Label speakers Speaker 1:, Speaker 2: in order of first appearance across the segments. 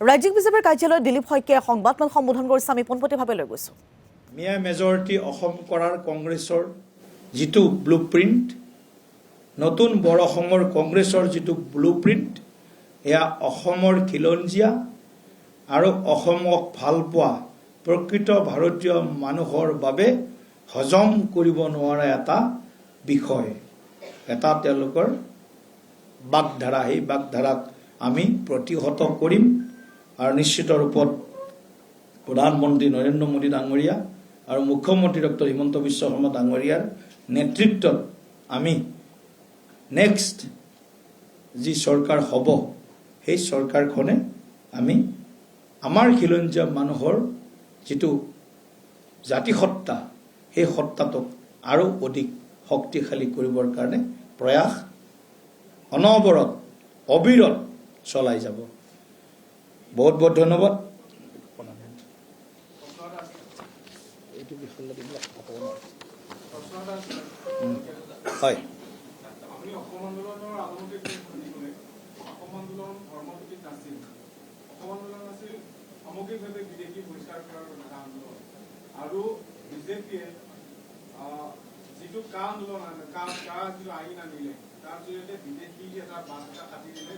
Speaker 1: ৰাজ্যিক বিজেপিৰ কাৰ্যালয়ত দিলীপ শইকীয়াই সংবাদমেল সম্বোধন কৰিছে আমি পোনপটীয়াভাৱে লৈ গৈছো
Speaker 2: মিয়া মেজৰিটি অসম কৰাৰ কংগ্ৰেছৰ যিটো ব্লুপ্ৰিণ্ট নতুন বড় অসমৰ কংগ্ৰেছৰ যিটো ব্লুপ্ৰিণ্ট এয়া অসমৰ খিলঞ্জীয়া আৰু অসমক ভাল পোৱা প্ৰকৃত ভাৰতীয় মানুহৰ বাবে হজম কৰিব নোৱাৰা এটা বিষয় এটা তেওঁলোকৰ বাগধাৰা এই বাগধাৰাক আমি প্ৰতিহত কৰিম আৰু নিশ্চিত ৰূপত প্ৰধানমন্ত্ৰী নৰেন্দ্ৰ মোদী ডাঙৰীয়া আৰু মুখ্যমন্ত্ৰী ডক্টৰ হিমন্ত বিশ্ব শৰ্মা ডাঙৰীয়াৰ নেতৃত্বত আমি নেক্সট যি চৰকাৰ হ'ব সেই চৰকাৰখনে আমি আমাৰ খিলঞ্জীয়া মানুহৰ যিটো জাতিসত্তা সেই সত্তাটোক আৰু অধিক শক্তিশালী কৰিবৰ কাৰণে প্ৰয়াস অনবৰত অবিৰত চলাই যাব বহুত বহুত ধন্যবাদ হয়
Speaker 3: আমি অসম আন্দোলনৰ আনুমতি শুনিবলৈ অসম আন্দোলন ধৰ্মভিত্তিক নাছিল অসম আন্দোলন আছিল সামগ্ৰিকভাৱে বিদেশী বহিষ্কাৰ কৰাৰ এটা আন্দোলন আৰু বিজেপিয়ে যিটো কা আন্দোলন যিটো আইন আনিলে তাৰ জৰিয়তে বিদেশী এটা বাছ এটা কাটি দিলে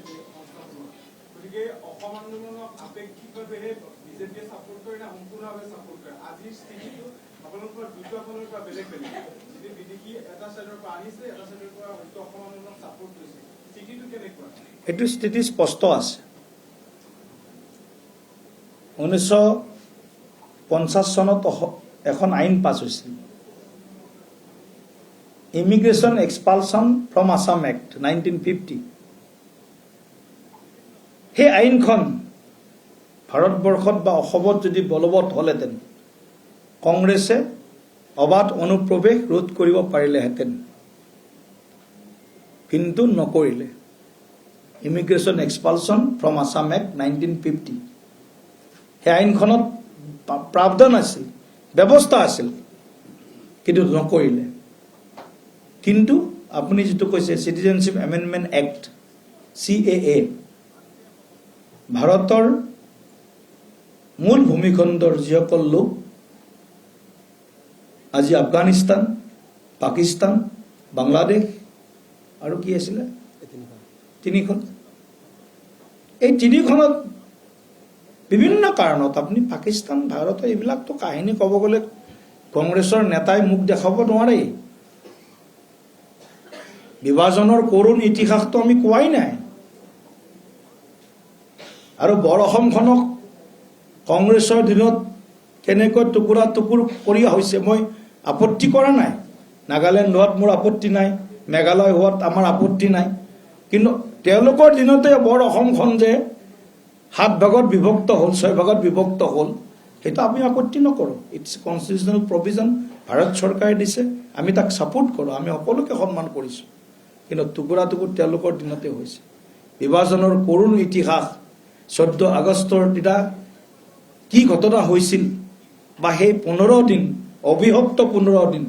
Speaker 3: গতিকে অসম আন্দোলনক আপেক্ষিকভাৱেহে বিজেপিয়ে ছাপোৰ্ট কৰে নে সম্পূৰ্ণভাৱে ছাপোৰ্ট কৰে আজিৰ স্থিতিটো আপোনালোকৰ দুটা ফালৰ পৰা বেলেগ বেলেগ যদি বিদেশী এটা চাইডৰ পৰা আহিছে এটা চাইডৰ পৰা হয়তো অসম আন্দোলনক ছাপোৰ্ট কৰিছে স্থিতিটো কেনেকুৱা
Speaker 2: এইটো স্থিতি স্পষ্ট আছে 1950 চনত এখন আইন পাছ হৈছিল ইমিগ্ৰেশ্যন এক্সপালছন ফ্ৰম আছাম এক্ট 1950 সেই আইনখন ভাৰতবৰ্ষত বা অসমত যদি বলবৎ হ'লেহেঁতেন কংগ্ৰেছে অবাধ অনুপ্ৰৱেশ ৰোধ কৰিব পাৰিলেহেঁতেন কিন্তু নকৰিলে ইমিগ্ৰেশ্যন এক্সপালছন ফ্ৰম আছাম এক্ট 1950 সেই আইনখনত প্ৰাৱধান আছিল ব্যৱস্থা আছিল কিন্তু নকৰিলে কিন্তু আপুনি যিটো কৈছে চিটিজেনশ্বিপ এমেণ্ডমেণ্ট এক্ট CAA ভাৰতৰ মূল ভূমিখণ্ডৰ যিসকল লোক আজি আফগানিস্তান পাকিস্তান বাংলাদেশ আৰু কি আছিলে তিনিখন এই তিনিখনত বিভিন্ন কাৰণত আপুনি পাকিস্তান ভাৰত এইবিলাকতো কাহিনী ক'ব গ'লে কংগ্ৰেছৰ নেতাই মুখ দেখাব নোৱাৰে বিভাজনৰ কৰুণ ইতিহাসটো আমি কোৱাই নাই আৰু বড় অসমখনক কংগ্ৰেছৰ দিনত কেনেকৈ টুকুৰা টুকুৰ কৰি হৈছে মই আপত্তি কৰা নাই নাগালেণ্ড হোৱাত মোৰ আপত্তি নাই মেঘালয় হোৱাত আমাৰ আপত্তি নাই কিন্তু তেওঁলোকৰ দিনতে বড় অসমখন যে 7 ভাগত বিভক্ত হ'ল 6 ভাগত বিভক্ত হ'ল সেইটো আমি আপত্তি নকৰোঁ ইটছ কনষ্টিটিউচনেল প্ৰভিজন ভাৰত চৰকাৰে দিছে আমি তাক ছাপোৰ্ট কৰোঁ আমি সকলোকে সন্মান কৰিছোঁ কিন্তু টুকুৰা টুকুৰ তেওঁলোকৰ দিনতে হৈছে বিভাজনৰ কৰুণ ইতিহাস 14 আগষ্টৰ দিনা কি ঘটনা হৈছিল বা সেই 15 দিন অবিভক্ত 15 দিন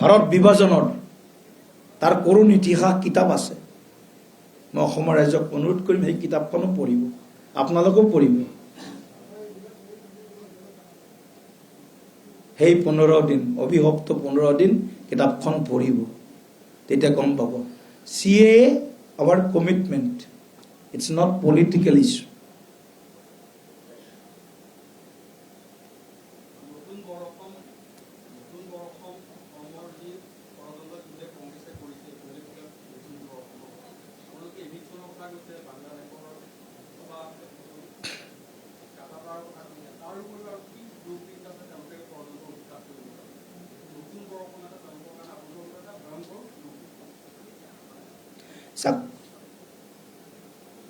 Speaker 2: ভাৰত বিভাজনৰ তাৰ কৰুণ ইতিহাস কিতাপ আছে মই অসমৰ ৰাইজক অনুৰোধ কৰিম সেই কিতাপখনো পঢ়িব আপোনালোকেও পঢ়িব সেই 15 দিন অবিভক্ত 15 দিন কিতাপখন পঢ়িব তেতিয়া গম পাব CAA our commitment it's not political issue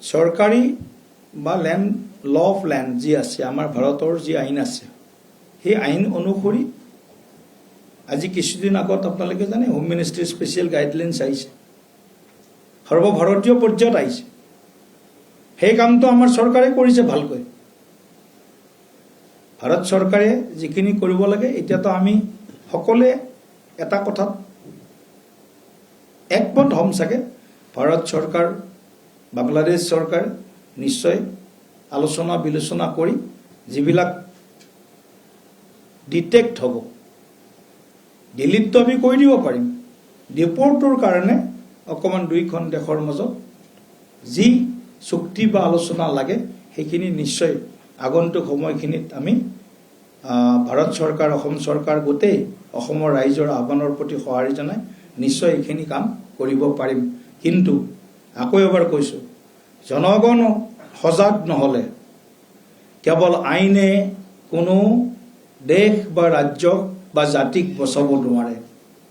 Speaker 2: চৰকাৰী বা ল্যান্ড ল অফ ল্যান্ড যি আছে আমাৰ ভাৰতৰ যি আইন আছে সেই আইন অনুসৰি আজি কিছুদিন আগত আপোনালোকে জানে হোম মিনিষ্ট্ৰীৰ স্পেচিয়েল গাইডলাইনছ আহিছে সৰ্বভাৰতীয় পৰ্যায়ত আহিছে সেই কামটো আমাৰ চৰকাৰে কৰিছে ভালকৈ ভাৰত চৰকাৰে যিখিনি কৰিব লাগে এতিয়াতো আমি সকলোৱে এটা কথাত একমত হ'ম চাগে ভাৰত চৰকাৰ বাংলাদেশ চৰকাৰ নিশ্চয় আলোচনা বিলোচনা কৰি যিবিলাক ডিটেক্ট হ'ব দিল্লীততো আমি কৈ দিব পাৰিম ডিপৰ্টৰ কাৰণে অকণমান দুইখন দেশৰ মাজত যি চুক্তি বা আলোচনা লাগে সেইখিনি নিশ্চয় আগন্তুক সময়খিনিত আমি ভাৰত চৰকাৰ অসম চৰকাৰ গোটেই অসমৰ ৰাইজৰ আহ্বানৰ প্ৰতি সঁহাৰি জনাই নিশ্চয় এইখিনি কাম কৰিব পাৰিম কিন্তু আকৌ এবাৰ কৈছোঁ জনগণ সজাগ নহ'লে কেৱল আইনে কোনো দেশ বা ৰাজ্য বা জাতিক বচাব নোৱাৰে